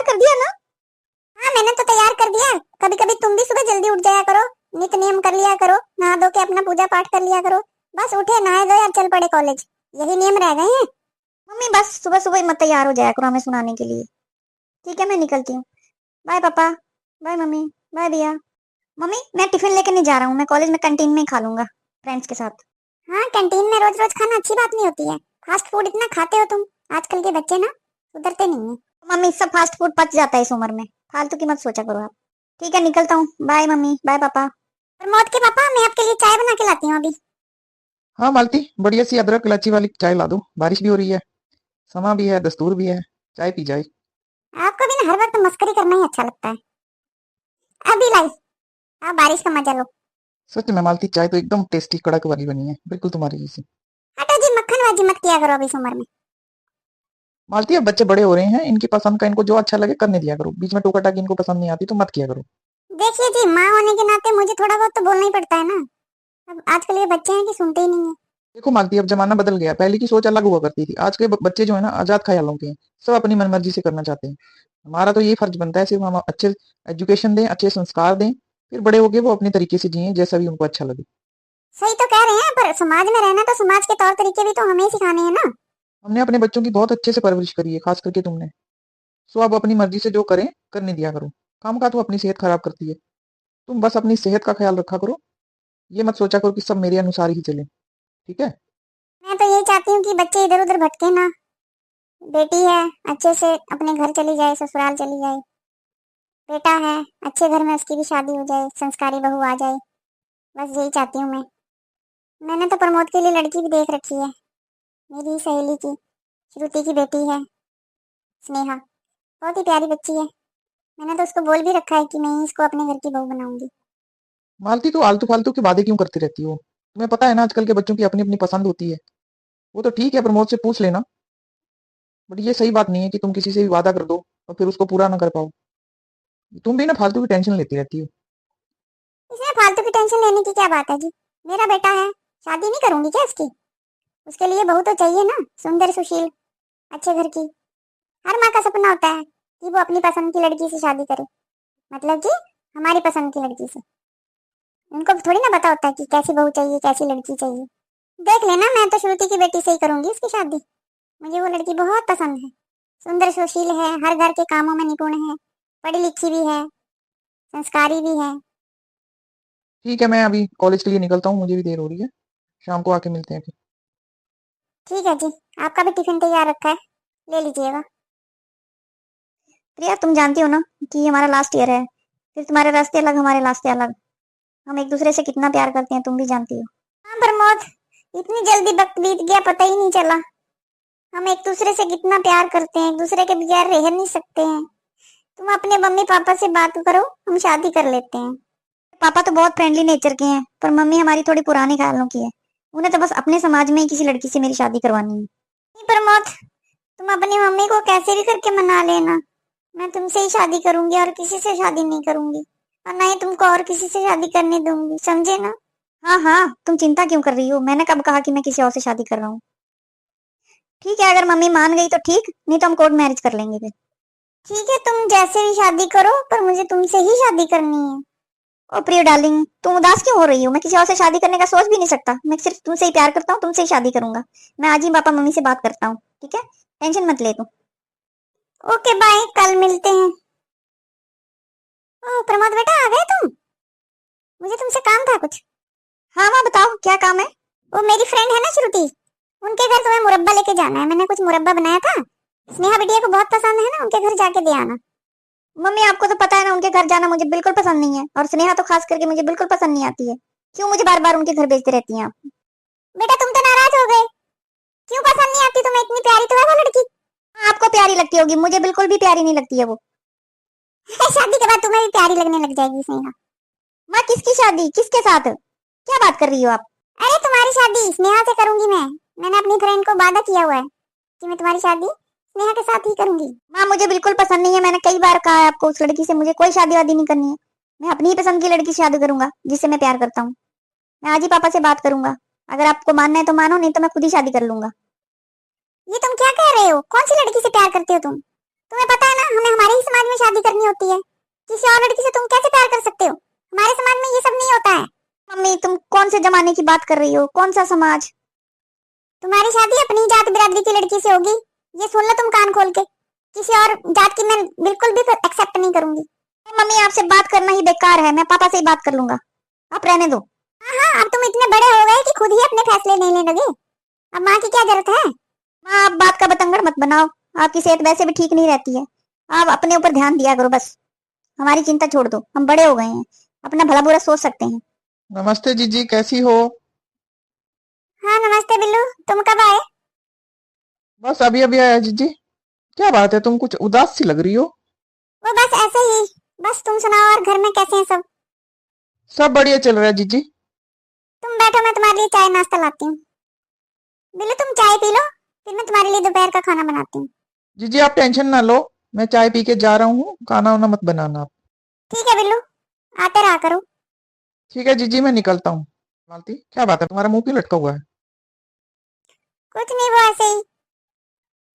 कर दिया ना? हाँ मैंने तो तैयार कर दिया। कभी कभी तुम भी सुबह जल्दी उठ जाया करो, नित नियम कर लिया करो, नहा धो के अपना पूजा पाठ कर लिया करो। बस उठे नहाए धोए और चल पड़े कॉलेज, यही नियम रह गए हैं। मम्मी बस सुबह सुबह मत तैयार हो जाया करो हमें सुनाने के लिए। ठीक है मैं निकलती हूँ। बाय पापा। बाय मम्मी। बाय भैया। मम्मी मैं टिफिन लेके नहीं जा रहा हूँ, मैं कॉलेज में कैंटीन में ही खा लूंगा फ्रेंड्स के साथ। हाँ कैंटीन में रोज रोज खाना अच्छी बात नहीं होती है। फास्ट फूड इतना खाते हो तुम, आजकल के बच्चे ना सुधरते नहीं है। मम्मी सब फास्ट फूड पच जाता है इस उम्र में, फालतू की मत सोचा करो आप। ठीक है निकलता हूँ, बाय मम्मी बाय पापा। प्रमोद के पापा, मैं आपके लिए चाय बना के लाती हूँ अभी। हाँ मालती, बढ़िया सी अदरक इलायची वाली चाय ला दो। बारिश भी हो रही है, समा भी है, दस्तूर भी है, चाय पी जाए। आपको भी ना हर वक्त मस्करी करना ही अच्छा लगता है। अभी लाई, आप बारिश का मजा लो। सच में मालती, चाय तो एकदम टेस्टी कड़क वाली बनी है, बिल्कुल तुम्हारी जैसी। हटो जी, मक्खनबाजी मत किया करो अभी इस उम्र में। मालती अब बच्चे बड़े हो रहे हैं, इनकी पसंद का इनको जो अच्छा लगे करने दिया करो। बीच में टोका टाकी इनको पसंद नहीं आती तो मत किया करो। देखिए जी, माँ होने के नाते मुझे थोड़ा बहुत तो बोलना ही पड़ता है ना। अब आजकल ये बच्चे हैं कि सुनते ही नहीं है। देखो मालती, अब जमाना बदल गया, पहले की सोच अलग हुआ करती थी। आज के बच्चे जो है ना, आजाद ख्यालों के हैं, सब अपनी मनमर्जी से करना चाहते हैं। हमारा तो ये फर्ज बनता है सिर्फ हम अच्छे एजुकेशन दें, अच्छे संस्कार दें, फिर बड़े होके वो अपने तरीके से जिए जैसा भी उनको अच्छा लगे। सही तो कह रहे हैं, पर समाज में रहना तो समाज के तौर तरीके भी तो हमें ही सिखाने हैं ना। हमने अपने बच्चों की बहुत अच्छे से परवरिश करी है, खास करके तुमने। सो अब अपनी मर्जी से जो करें करने दिया करो। काम का तो अपनी सेहत खराब करती है। तुम बस अपनी सेहत का ख्याल रखा करो, ये मत सोचा करो कि सब मेरे अनुसार ही चले। ठीक है? मैं तो यही चाहती हूँ कि बच्चे इधर उधर भटके ना। बेटी है, अच्छे से अपने घर चली जाए, ससुराल चली जाए। बेटा है, अच्छे घर में उसकी भी शादी हो जाए, संस्कारी बहू आ जाए। बस यही चाहती हूँ मैं। मैंने तो प्रमोद के लिए लड़की भी देख रखी है, मेरी ही सहेली की, श्रुति की बेटी है, स्नेहा। बहुत ही प्यारी बच्ची है। मैंने तो उसको बोल भी रखा है कि मैं ही इसको अपने घर की बहू बनाऊंगी। मालती, तो आलतू फालतू की बातें क्यों करती रहती हो? तुम्हें पता है ना, आजकल के बच्चों की अपनी अपनी पसंद होती है। वो तो ठीक है, प्रमोद से पूछ लेना, बट ये सही बात नहीं है कि तुम किसी से भी वादा कर दो और फिर उसको पूरा ना कर पाओ। तुम भी ना फालतू की टेंशन लेती रहती हो। इसमें फालतू की टेंशन लेने की क्या बात है जी? मेरा बेटा है, शादी नहीं करूंगी क्या इसकी? उसके लिए बहू तो चाहिए ना, सुंदर सुशील, अच्छे घर की। हर माँ का सपना होता है कि वो अपनी पसंद की लड़की से शादी करे, मतलब कि हमारी पसंद की लड़की से। उनको थोड़ी ना पता होता है कि कैसी बहू चाहिए, कैसी लड़की चाहिए। देख लेना, मैं तो श्रुति की बेटी से ही करूंगी उसकी शादी। मुझे वो लड़की बहुत पसंद है। सुंदर सुशील है, हर घर के कामों में निपुण है, पढ़ी लिखी भी है, संस्कारी भी है। ठीक है, मैं अभी कॉलेज के लिए निकलता हूँ, मुझे भी देर हो रही है। शाम को आके मिलते हैं फिर। ठीक है जी, आपका भी टिफिन तैयार रखा है, ले लीजिएगा। प्रिया तुम जानती हो ना कि हमारा लास्ट ईयर है, फिर तुम्हारे रास्ते अलग हमारे रास्ते अलग। हम एक दूसरे से कितना प्यार करते हैं तुम भी जानती हो। हाँ प्रमोद, इतनी जल्दी वक्त बीत गया पता ही नहीं चला। हम एक दूसरे से कितना प्यार करते हैं, एक दूसरे के बगैर रह नहीं सकते हैं। तुम अपने मम्मी पापा से बात करो, हम शादी कर लेते हैं। पापा तो बहुत फ्रेंडली नेचर के हैं, पर मम्मी हमारी थोड़ी पुराने ख्यालों की है। उन्हें तो बस अपने समाज में ही किसी लड़की से मेरी शादी करवानी है। नहीं प्रमोद, तुम अपनी मम्मी को कैसे भी करके मना लेना। मैं तुमसे ही शादी करूंगी और किसी से शादी नहीं करूंगी, और ना ही तुमको और किसी से शादी करने दूंगी, समझे ना? हाँ हाँ, तुम चिंता क्यों कर रही हो? मैंने कब कहा कि मैं किसी और से शादी कर रहा हूँ? ठीक है, अगर मम्मी मान गई तो ठीक, नहीं तो हम कोर्ट मैरिज कर लेंगे फिर। ठीक है, तुम जैसे भी शादी करो, पर मुझे तुमसे ही शादी करनी है। ओ प्रिय डार्लिंग, तुम उदास क्यों हो रही हो? मैं किसी और से शादी करने का सोच भी नहीं सकता। मैं सिर्फ तुमसे ही प्यार करता हूँ, तुमसे ही शादी करूंगा। मैं आज ही पापा मम्मी से बात करता हूँ, ठीक है? टेंशन मत ले तू। ओके बाय, कल मिलते हैं। ओ प्रमोद बेटा, आ गए तुम? मुझे तुमसे काम था कुछ। हाँ माँ बताओ क्या काम है? वो मेरी फ्रेंड है ना श्रुति, उनके घर तुम्हें मुरब्बा लेके जाना है। मैंने कुछ मुरब्बा बनाया था, स्नेहा बिटिया को बहुत पसंद है ना, उनके घर जाके दे आना। मम्मी आपको तो पता है ना, उनके घर जाना मुझे बिल्कुल पसंद नहीं है, और स्नेहा तो खास करके मुझे बिल्कुल पसंद नहीं आती है। क्यों मुझे बार बार उनके घर भेजते रहती हैं आप? बेटा तुम तो नाराज हो गए, क्यों पसंद नहीं आती तुम्हें? इतनी प्यारी तो है वो लड़की। हाँ, आपको प्यारी लगती होगी, मुझे बिल्कुल भी प्यारी नहीं लगती है वो। शादी के बाद तुम्हें भी प्यारी लगने लग जाएगी स्नेहा। माँ किसकी शादी, किसके साथ, क्या बात कर रही हो आप? अरे तुम्हारी शादी स्नेहा से करूंगी मैं। मैंने अपनी फ्रेंड को वादा किया हुआ है कि मैं तुम्हारी शादी स्नेहा के साथ ही करूंगी। माँ मुझे बिल्कुल पसंद नहीं है, मैंने कई बार कहा है आपको, उस लड़की से मुझे कोई शादी वादी नहीं करनी है। मैं अपनी ही पसंद की लड़की से शादी करूंगा जिससे मैं प्यार करता हूँ। मैं आज ही पापा से बात करूंगा, अगर आपको मानना है तो मानो, नहीं तो मैं खुद ही शादी कर लूंगा। ये तुम क्या कह रहे हो? कौन सी लड़की से प्यार करते हो तुम? तुम्हें पता है ना, हमें हमारे ही समाज में शादी करनी होती है। किसी और लड़की से तुम कैसे प्यार कर सकते हो? हमारे समाज में ये सब नहीं होता है। मम्मी तुम कौन से जमाने की बात कर रही हो? कौन सा समाज? तुम्हारी शादी अपनी जात बिरादरी की लड़की से होगी, ये सुन लो तुम कान खोल के। किसी और जात की मैं बिल्कुल भी एक्सेप्ट नहीं करूंगी। मम्मी आपसे बात करना ही बेकार है, मैं पापा से ही बात कर लूंगा, आप रहने दो। हाँ, अब तुम इतने बड़े हो गए कि खुद ही अपने फैसले नहीं लेने लगे। अब माँ की क्या जरूरत है? माँ आप बात का बतंगड़ मत बनाओ, आपकी सेहत वैसे भी ठीक नहीं रहती है। आप अपने ऊपर ध्यान दिया करो बस, हमारी चिंता छोड़ दो, हम बड़े हो गए हैं, अपना भला बुरा सोच सकते हैं। नमस्ते जीजी, कैसी हो? हाँ नमस्ते बिल्लू, तुम कब आए? बस अभी अभी आया जीजी। क्या बात है, तुम कुछ उदास सी लग रही हो। वो बस ऐसे ही। बस तुम सुनाओ, और घर में कैसे हैं सब? सब बढ़िया चल रहा है जीजी। तुम बैठो, मैं तुम्हारे लिए चाय नाश्ता लाती हूँ। बिल्लू तुम चाय पी लो, फिर मैं तुम्हारे लिए दोपहर का खाना बनाती हूँ। जीजी आप टेंशन ना लो, मैं चाय पी के जा रहा हूँ, खाना वाना मत बनाना आप। ठीक है बिल्लू, आते रहा करो। ठीक है जीजी, मैं निकलता हूँ। मालती क्या बात है, तुम्हारा मुंह क्यों लटका हुआ है? कुछ नहीं, वो ऐसे ही।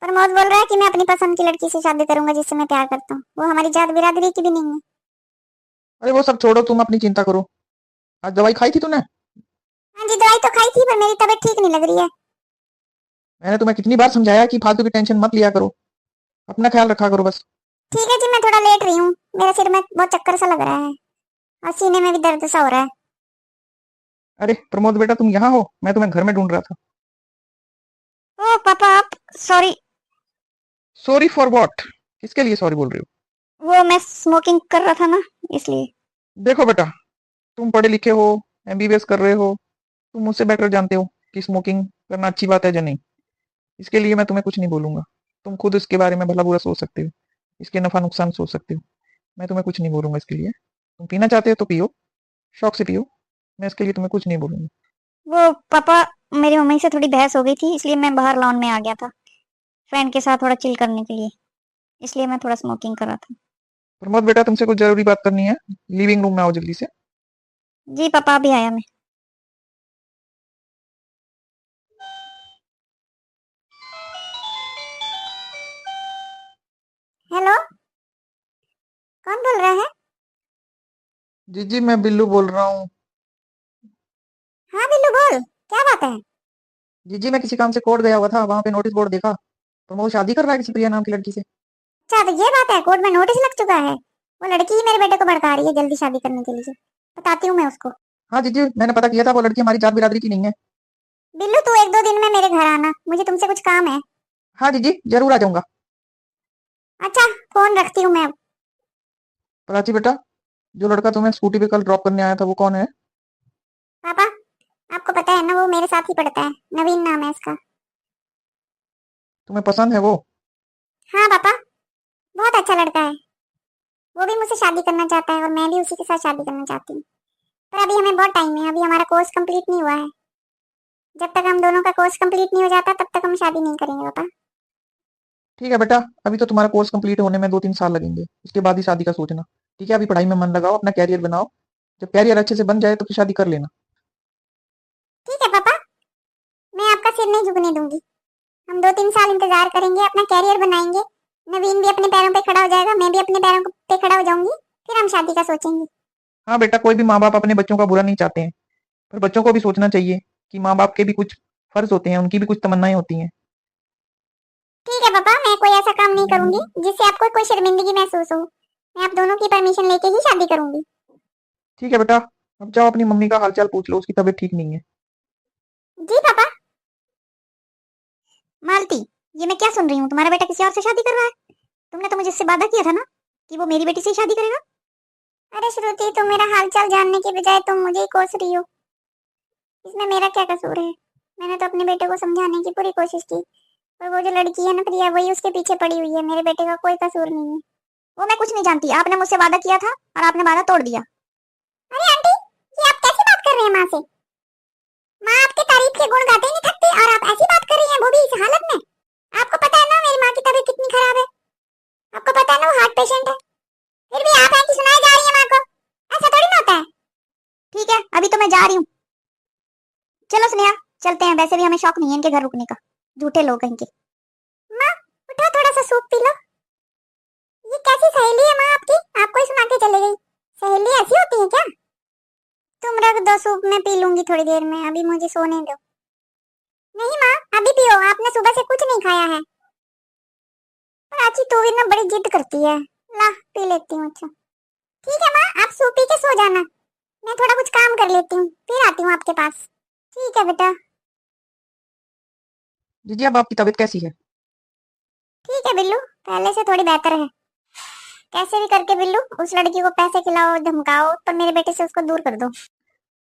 प्रमोद बोल रहा है कि मैं अपनी पसंद की लड़की से शादी करूंगा जिससे मैं प्यार करता हूँ। वो हमारी जात बिरादरी की भी नहीं है। अरे वो सब छोड़ो, तुम अपनी चिंता करो। आज दवाई खाई थी तूने? हाँ जी, दवाई तो खाई थी, पर मेरी तबीयत ठीक नहीं लग रही है। मैंने तुम्हें कितनी बार समझाया कि फालतू की टेंशन मत लिया करो, अपना ख्याल रखा करो बस। ठीक है जी, मैं थोड़ा लेट रही हूँ, मेरे सिर में बहुत चक्कर सा लग रहा है और सीने में भी दर्द सा हो रहा है। अरे प्रमोद बेटा, तुम यहाँ हो? मैं तुम्हें घर में ढूंढ रहा था। ओ पापा आप, सॉरी। Sorry for what? किसके लिए सॉरी बोल रही हो? वो मैं स्मोकिंग कर रहा था ना, इसलिए। देखो बेटा, तुम पढ़े लिखे हो, एमबीबीएस कर रहे हो, तुम मुझसे बेटर जानते हो कि स्मोकिंग करना अच्छी बात है या नहीं। इसके लिए मैं तुम्हें कुछ नहीं बोलूंगा, तुम खुद इसके बारे में भला बुरा सोच सकते हो, इसके नफा नुकसान सोच सकते हो। मैं तुम्हें कुछ नहीं बोलूंगा इसके लिए। तुम पीना चाहते हो तो पियो, शौक से पियो, मैं इसके लिए तुम्हें कुछ नहीं बोलूंगा। वो पापा, मेरी मम्मी से थोड़ी बहस हो गई थी, इसलिए मैं बाहर लॉन में आ गया था फ्रेंड के साथ थोड़ा चिल करने के लिए, इसलिए मैं थोड़ा स्मोकिंग कर रहा था। प्रमोद बेटा, तुमसे कुछ जरूरी बात करनी है, लिविंग रूम में आओ जल्दी से। जी पापा अभी आया मैं। हेलो, कौन बोल रहा है? जी जी, मैं बिल्लू बोल रहा हूँ। हाँ बिल्लू बोल, क्या बात है? जी जी, मैं किसी काम से कोर्ट गया हुआ था, वहां पे नोटिस बोर्ड देखा, प्रमोद शादी कर रहा है किसी प्रिया नाम की लड़की से। अच्छा तो ये बात है, कोर्ट में नोटिस लग चुका है। वो लड़की ही मेरे बेटे को भड़का रही है जल्दी शादी करने के लिए। बताती हूँ मैं उसको। हाँ जी जी, मैंने पता किया था, वो लड़की हमारी जात बिरादरी की नहीं है। बिल्लू तू 1-2 दिन में मेरे घर आना, मुझे तुमसे कुछ काम है। हाँ जी जी, जरूर आ जाऊंगा। अच्छा, फोन रखती हूँ मैं अब। प्राची बेटा, जो लड़का तुम्हें स्कूटी पे कल ड्रॉप करने आया था वो कौन है? पापा, आपको पता है ना, वो मेरे साथ ही पढ़ता है, नवीन नाम है उसका। तुम्हें पसंद है वो? हाँ पापा, बहुत अच्छा लड़का है। वो भी मुझसे शादी करना चाहता है और मैं भी उसी के साथ शादी करना चाहती हूँ। पर अभी हमें बहुत टाइम है, अभी हमारा कोर्स कंप्लीट नहीं हुआ है। जब तक हम दोनों का कोर्स कंप्लीट नहीं हो जाता तब तक हम शादी नहीं करेंगे पापा। ठीक है बेटा, अभी तो तुम्हारा कोर्स कंप्लीट होने में 2-3 साल लगेंगे, उसके बाद ही शादी का सोचना। ठीक है, अभी पढ़ाई में मन लगाओ, अपना कैरियर बनाओ, जब कैरियर अच्छे से बन जाए तो फिर शादी कर लेना। ठीक है पापा, मैं आपका सिर नहीं झुकने दूंगी। हम 2-3 साल इंतजार करेंगे, अपना कैरियर बनाएंगे। नवीन भी अपने पैरों पे खड़ा हो जाएगा, मैं भी अपने पैरों पे खड़ा हो जाऊंगी, फिर हम शादी का सोचेंगे। हाँ बेटा, कोई भी माँ बाप अपने बच्चों का बुरा नहीं चाहते हैं, पर बच्चों को भी सोचना चाहिए कि माँ बाप के भी कुछ फर्ज होते हैं, उनकी भी कुछ तमन्नाएं होती हैं। ठीक है पापा, मैं कोई ऐसा काम नहीं करूंगी जिससे आपको कोई शर्मिंदगी महसूस हो। मैं आप दोनों की परमिशन लेके ही शादी करूंगी। ठीक है बेटा, अब जाओ अपनी मम्मी का हालचाल पूछ लो, उसकी तबीयत ठीक नहीं है। जी पापा। मालती, ये मैं क्या सुन रही हूँ, तुम्हारा बेटा किसी और से शादी कर रहा है? तुमने तो मुझे इससे वादा किया था ना कि वो मेरी बेटी से ही शादी करेगा। अरे श्रुति, तुम मेरा हालचाल जानने की बजाय तुम मुझे ही कोस रही हो। इसमें मेरा क्या कसूर है? मैंने तो अपने बेटे को समझाने की पूरी कोशिश की, पर वो जो लड़की है ना प्रिया, वही उसके पीछे पड़ी हुई है। मेरे बेटे का कोई कसूर नहीं है। वो मैं कुछ नहीं जानती, आपने मुझसे वादा किया था और आपने वादा तोड़ दिया। अरे आंटी, ये आप कैसी बात कर रहे हैं माँ से? माँ आपके तारीफ के गुण गाते ही नहीं थकती, और आप ऐसी बात कर रही हैं, वो भी इस हालत में। आपको पता है ना मेरी माँ की तबीयत कितनी खराब है। आपको पता है ना वो हार्ट पेशेंट है। फिर भी आप आंटी सुनाई जा रही है माँ को। ऐसा थोड़ी ना होता है। ठीक है, अभी तो मैं जा रही हूँ। चलो स्नेहा, चलते हैं, वैसे भी हमें शौक नहीं है इनके घर रुकने का, झूठे लोग कहीं के। माँ, उठो, थोड़ा सा सूप पी लो। सहेली है माँ आपकी, आपको ही सुना के चले गई। सहेली ऐसी होती है क्या? तुम रख दो, सूप में पी लूंगी थोड़ी देर में, अभी मुझे सोने दो। नहीं माँ, अभी पियो, आपने सुबह से कुछ नहीं खाया है। पर आची तू भी ना बड़ी जिद करती है। ला पी लेती हूँ। अच्छा ठीक है माँ, आप सूप पी के सो जाना, मैं थोड़ा कुछ काम कर लेती हूँ, फिर आती हूँ आपके पास। ठीक है बेटा। जीजी अब आपकी तबीयत कैसी है? ठीक है बिल्लू, पहले से थोड़ी बेहतर है। कैसे भी करके बिल्लू उस लड़की को पैसे खिलाओ, धमकाओ, पर मेरे बेटे से उसको दूर कर दो।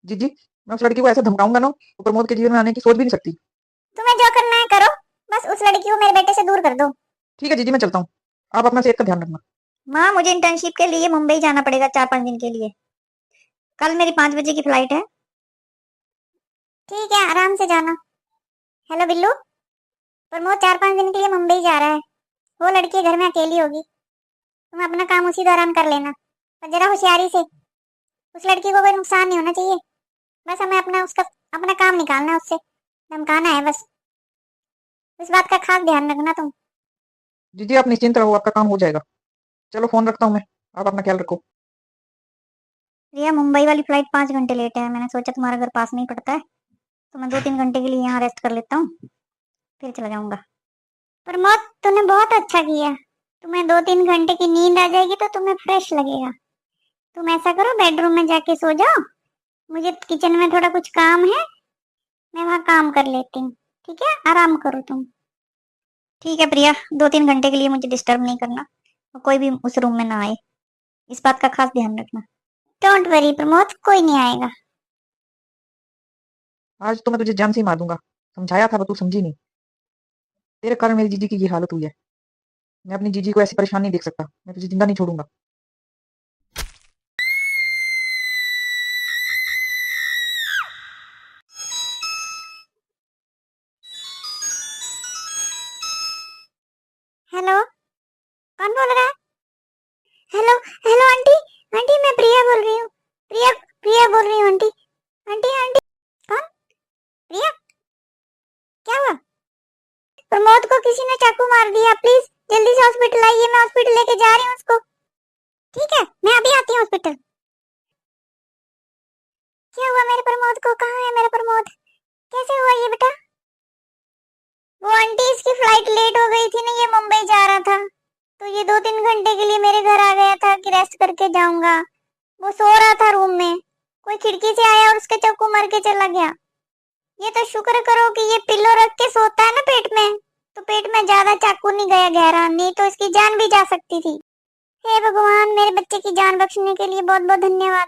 जीजी मैं उस लड़की को ऐसे धमकाऊंगा ना तो प्रमोद के जीवन में आने की सोच भी नहीं सकती। तुम्हें जो करना है करो, बस उस लड़की को मेरे बेटे से दूर कर दो। ठीक है जीजी मैं चलता हूँ, आप अपना सेहत का ध्यान रखना। माँ मुझे इंटर्नशिप के लिए मुंबई जाना पड़ेगा 4-5 दिन के लिए। कल मेरी 5 बजे की फ्लाइट है। ठीक है, आराम से जाना। हेलो बिल्लू, प्रमोद 4-5 दिन के लिए मुंबई जा रहा है। वो लड़की घर में अकेली होगी, तुम अपना काम उसी दौरान कर लेना, पर जरा होशियारी से। उस लड़की को कोई नुकसान नहीं होना चाहिए, बस हमें अपना काम निकालना है, उससे धमकाना है बस। इस बात का खास ध्यान रखना तुम। जीजी आप निश्चिंत रहो, आपका काम हो जाएगा। चलो फोन रखता हूँ मैं, आप अपना ख्याल रखो। रिया मुंबई वाली फ्लाइट 5 घंटे लेट है। मैंने सोचा तुम्हारा घर पास में ही पड़ता है तो मैं 2-3 घंटे के लिए यहाँ रेस्ट कर लेता हूँ, फिर चला जाऊंगा। प्रमोद तूने बहुत अच्छा किया, तुम्हें 2-3 घंटे की नींद आ जाएगी तो तुम्हें फ्रेश लगेगा। तुम ऐसा करो, बेडरूम में जाके सो जाओ, मुझे किचन में थोड़ा कुछ काम है, मैं वहां काम कर लेती हूँ। ठीक है, आराम करो तुम। ठीक है प्रिया, 2-3 घंटे के लिए मुझे डिस्टर्ब नहीं करना और कोई भी उस रूम में ना आए, इस बात का खास ध्यान रखना। डोंट वरी प्रमोद, कोई नहीं आएगा। आज तो मैं तुझे जान से ही मार दूंगा, समझाया था पर तू समझी नहीं। तेरे कारण मेरी जीजी की ये हालत हुई है। मैं अपनी जीजी को ऐसी परेशान नहीं देख सकता, मैं तुझे जिंदा नहीं छोड़ूंगा। हेलो, कौन बोल रहा है? हेलो हेलो आंटी, आंटी मैं प्रिया बोल रही हूँ। प्रिया प्रिया बोल रही हूँ आंटी। Aunty aunty. कौन? प्रिया, क्या हुआ? प्रमोद को किसी ने चाकू मार दिया, प्लीज जल्दी से हॉस्पिटल आइए, मैं हॉस्पिटल लेके जा रही हूँ उसको। ठीक है, मैं अभी आती हूँ हॉस्पिटल। क्या हुआ मेरे प्रमोद को? कहाँ है मेरा प्रमोद? कैसे हुआ ये बेटा? वो आंटी इसकी फ्लाइट लेट हो गई थी ना, ये मुंबई जा रहा था तो ये 2-3 घंटे के लिए मेरे घर आ गया था कि रेस्ट करके जाऊंगा। वो सो रहा था रूम में, कोई खिड़की से आया और उसके चाकू मार के चला गया। ये तो शुक्र करो कि ये पिल्लो रख के सोता है ना पेट में, तो पेट में ज्यादा चाकू नहीं गया गहरा, नहीं तो इसकी जान भी जा सकती थी। हे भगवान, मेरे बच्चे की जान बख्शने के लिए बहुत बहुत धन्यवाद।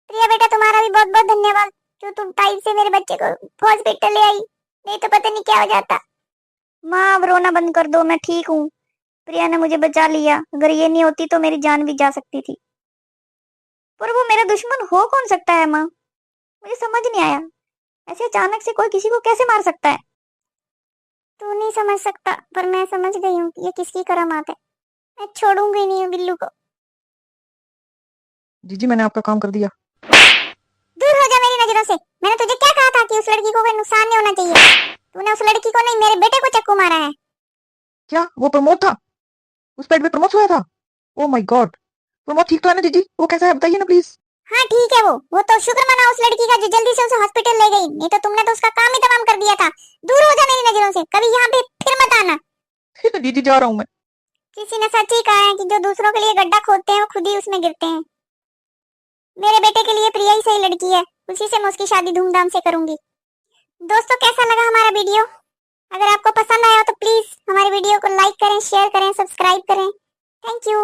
प्रिया बेटा तुम्हारा भी बहुत बहुत धन्यवाद, जो तुम टाइम से मेरे बच्चे को हॉस्पिटल ले आई, नहीं तो पता नहीं क्या हो जाता। माँ अब रोना बंद कर दो, मैं ठीक हूँ। प्रिया ने मुझे बचा लिया, अगर ये नहीं होती तो मेरी जान भी जा सकती थी। पर वो मेरा दुश्मन हो कौन सकता है माँ, मुझे समझ नहीं आया, ऐसे अचानक से कोई किसी को कैसे मार सकता है। तू नहीं समझ सकता, पर मैं समझ गई हूँ ये किसकी करामात है। मैं छोड़ूंगी नहीं हूँ बिल्लू को। जीजी मैंने आपका काम कर दिया। दूर हो जा मेरी नजरों से। मैंने तुझे क्या कहा था कि उस लड़की को कोई नुकसान नहीं होना चाहिए। तूने उस लड़की को नहीं, मेरे बेटे को चाकू मारा है। क्या वो प्रमोद था? उस बेड पे प्रमोद सोया था? ओ माय गॉड, प्रमोद ठीक तो है ना जीजी? वो कैसा है बताइए ना प्लीज। हाँ ठीक है, वो तो शुक्र मना उस लड़की का जो जल्दी से उसे हॉस्पिटल ले गई, नहीं तो तुमने तो उसका काम ही तमाम कर दिया था। दूर हो जा मेरी नजरों से, कभी यहाँ पे फिर मत आना। जीजी जा रहा हूँ मैं। किसी ने सच ही कहा है कि जो दूसरों के लिए गड्ढा खोदते हैं वो खुद ही उसमें गिरते हैं। मेरे बेटे के लिए प्रिया ही सही लड़की है, उसी से मैं उसकी शादी धूमधाम से करूंगी। दोस्तों कैसा लगा हमारा वीडियो? अगर आपको पसंद आया हो तो प्लीज हमारे वीडियो को लाइक करें, शेयर करें, सब्सक्राइब करें। Thank you.